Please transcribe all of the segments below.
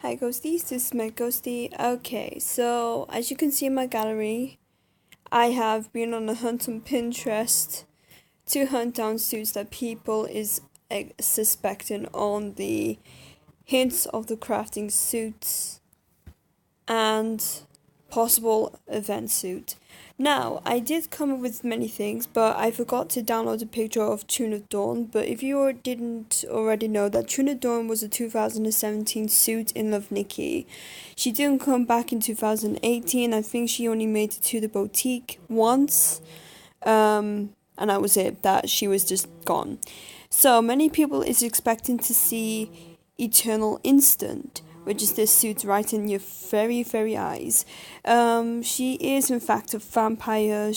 Hi ghosties, this is my ghostie. Okay, so as you can see in my gallery, I have been on a hunt on Pinterest to hunt down suits that people is suspecting on the hints of the crafting suits and possible event suit. Now, I did come up with many things, but I forgot to download a picture of Tuna Dawn. But if you didn't already know that Tuna Dawn was a 2017 suit in Love Nikki, she didn't come back in 2018. I think she only made it to the boutique once, and that was it. That she was just gone. So many people is expecting to see Eternal Instant, which is this suit right in your very eyes. She is in fact a vampire.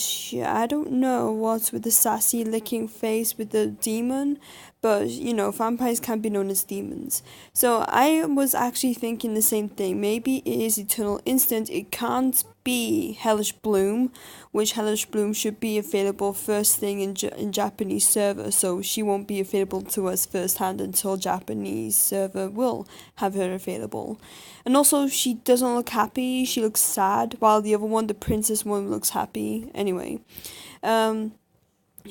I don't know what's with the sassy licking face with the demon, but vampires can be known as demons. So I was actually thinking the same thing. Maybe it is Eternal Instant. It can't be Hellish Bloom, which Hellish Bloom should be available first thing in Japanese server, so she won't be available to us firsthand until Japanese server will have her available. And also, she doesn't look happy, she looks sad, while the other one, the princess one, looks happy. Anyway,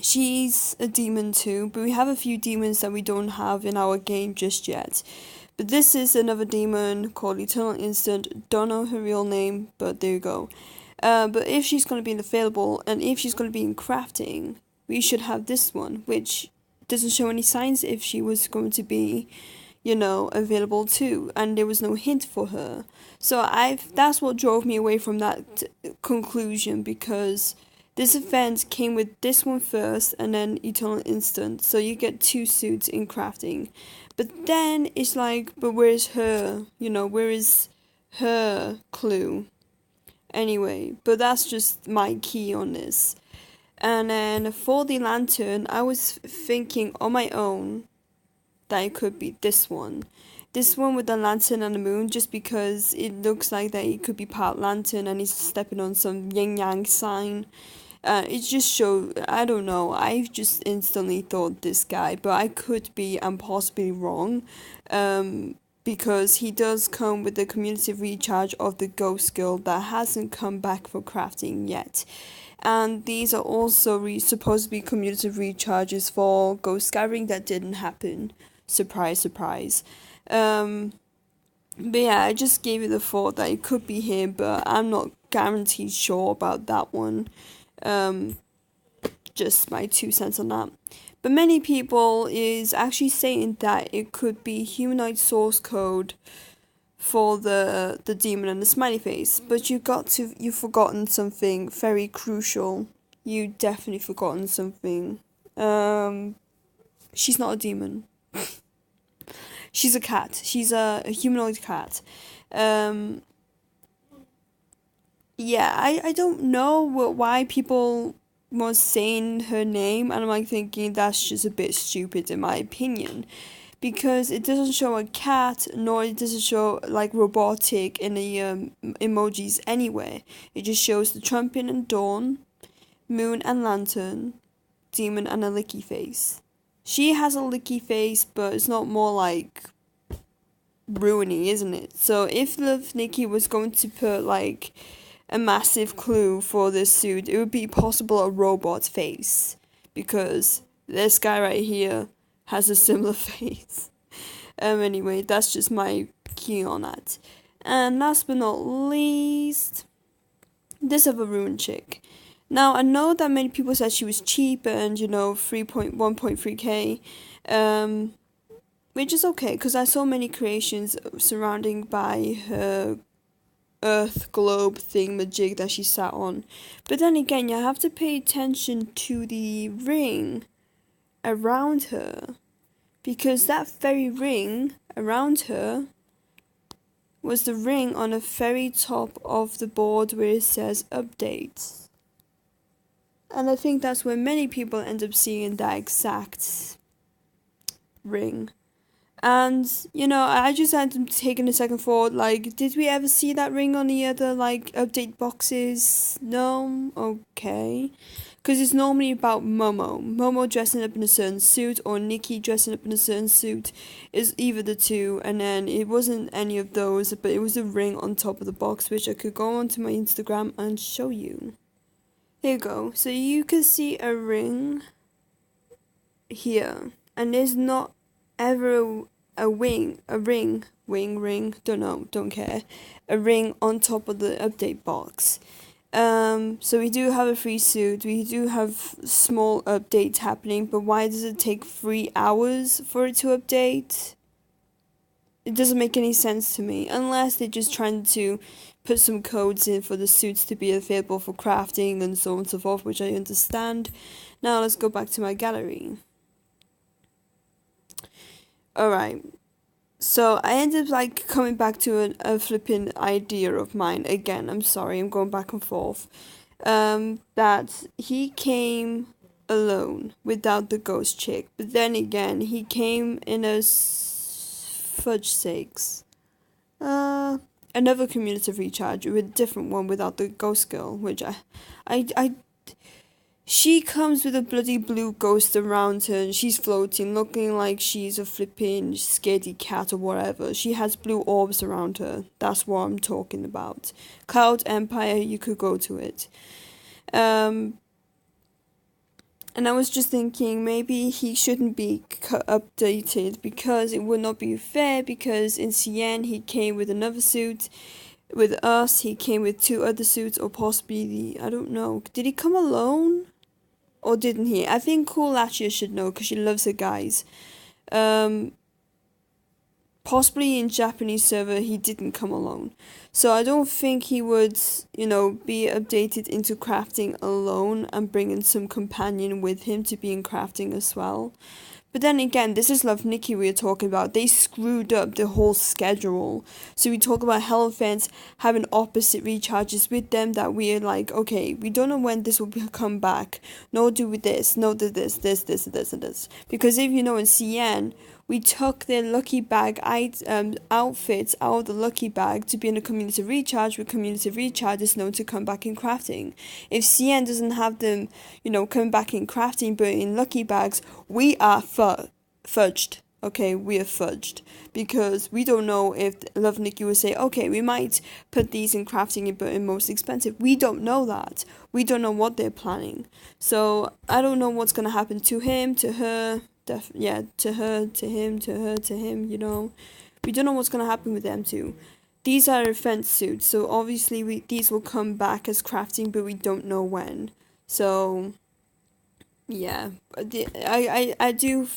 she's a demon too, but we have a few demons that we don't have in our game just yet. But this is another demon called Eternal Instant. Don't know her real name, but there you go. But if she's going to be available, and if she's going to be in crafting, we should have this one, which doesn't show any signs if she was going to be, available too, and there was no hint for her. So that's what drove me away from that conclusion, because this event came with this one first and then Eternal Instant, so you get two suits in crafting. But then it's like, but where's her? Where is her clue? Anyway, but that's just my key on this. And then for the lantern, I was thinking on my own that it could be this one. This one with the lantern and the moon, just because it looks like that it could be part lantern and he's stepping on some yin yang sign. It just showed, I don't know, I just instantly thought this guy, but I could be and possibly wrong, because he does come with the community recharge of the ghost girl that hasn't come back for crafting yet. And these are also supposed to be community recharges for ghost gathering that didn't happen. Surprise, surprise. But yeah, I just gave you the thought that it could be him, but I'm not guaranteed sure about that one. Just my 2 cents on that. But many people is actually saying that it could be humanoid source code for the demon and the smiley face. But you've forgotten something very crucial. You definitely forgotten something. She's not a demon. She's a cat. She's a humanoid cat. Yeah, I don't know why people was saying her name, and I'm like thinking that's just a bit stupid in my opinion, because it doesn't show a cat, nor it doesn't show like robotic in the emojis anywhere. It just shows the trumpet and dawn, moon and lantern, demon and a licky face. She has a licky face, but it's not more like ruiny, isn't it? So if Love Nikki was going to put like a massive clue for this suit, it would be possible a robot face, because this guy right here has a similar face. Anyway, that's just my key on that. And last but not least, this other ruined chick. Now, I know that many people said she was cheap and, 1.3k, which is okay, because I saw many creations surrounding by her earth globe thingamajig that she sat on. But then again, you have to pay attention to the ring around her, because that very ring around her was the ring on the very top of the board where it says updates. And I think that's where many people end up seeing that exact ring. And, I just had to take a second thought, like, did we ever see that ring on the other, like, update boxes? No? Okay. because it's normally about Momo dressing up in a certain suit, or Nikki dressing up in a certain suit. Is either the two, and then it wasn't any of those, but it was a ring on top of the box, which I could go onto my Instagram and show you. Here you go. So you can see a ring here, and there's not ever a ring, don't know, don't care, a ring on top of the update box. So we do have a free suit, we do have small updates happening, but why does it take 3 hours for it to update? It doesn't make any sense to me, unless they're just trying to put some codes in for the suits to be available for crafting and so on and so forth, which I understand. Now let's go back to my gallery. Alright, so I ended up coming back to a flipping idea of mine. Again, I'm sorry, I'm going back and forth. That he came alone without the ghost chick, but then again, he came in a fudge sakes. Another cumulative recharge with a different one without the ghost girl, which she comes with a bloody blue ghost around her, and she's floating, looking like she's a flipping scaredy cat or whatever. She has blue orbs around her. That's what I'm talking about. Cloud Empire, you could go to it. And I was just thinking maybe he shouldn't be updated, because it would not be fair, because in CN he came with another suit. With us, he came with 2 other suits, or possibly I don't know. Did he come alone? Or didn't he? I think Cool Lachia should know, because she loves her guys. Possibly in Japanese server he didn't come alone. So I don't think he would, be updated into crafting alone and bringing some companion with him to be in crafting as well. But then again, this is Love Nikki we are talking about. They screwed up the whole schedule. So we talk about Hell fans having opposite recharges with them, that we are like, okay, we don't know when this will come back. No, do with this. No, do this, and this. Because if you know, in CN, we took their lucky bag outfits out of the lucky bag to be in a community recharge, with community recharge is known to come back in crafting. If CN doesn't have them, coming back in crafting but in lucky bags, we are fudged. Okay, we are fudged. Because we don't know if Love Nikki will say, okay, we might put these in crafting but in most expensive. We don't know that. We don't know what they're planning. So I don't know what's going to happen to him, to her. To her, to him, We don't know what's going to happen with them two. These are defense suits, so obviously these will come back as crafting, but we don't know when. So, yeah. I do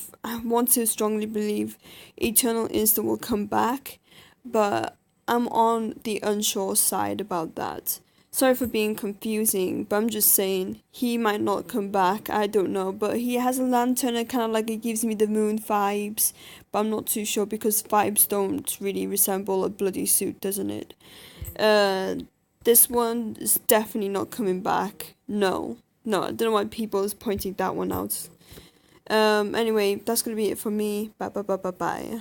want to strongly believe Eternal Instant will come back, but I'm on the unsure side about that. Sorry for being confusing, but I'm just saying, he might not come back, I don't know, but he has a lantern and kind of it gives me the moon vibes, but I'm not too sure, because vibes don't really resemble a bloody suit, doesn't it? This one is definitely not coming back. No, I don't know why people is pointing that one out. Anyway, that's gonna be it for me. Bye.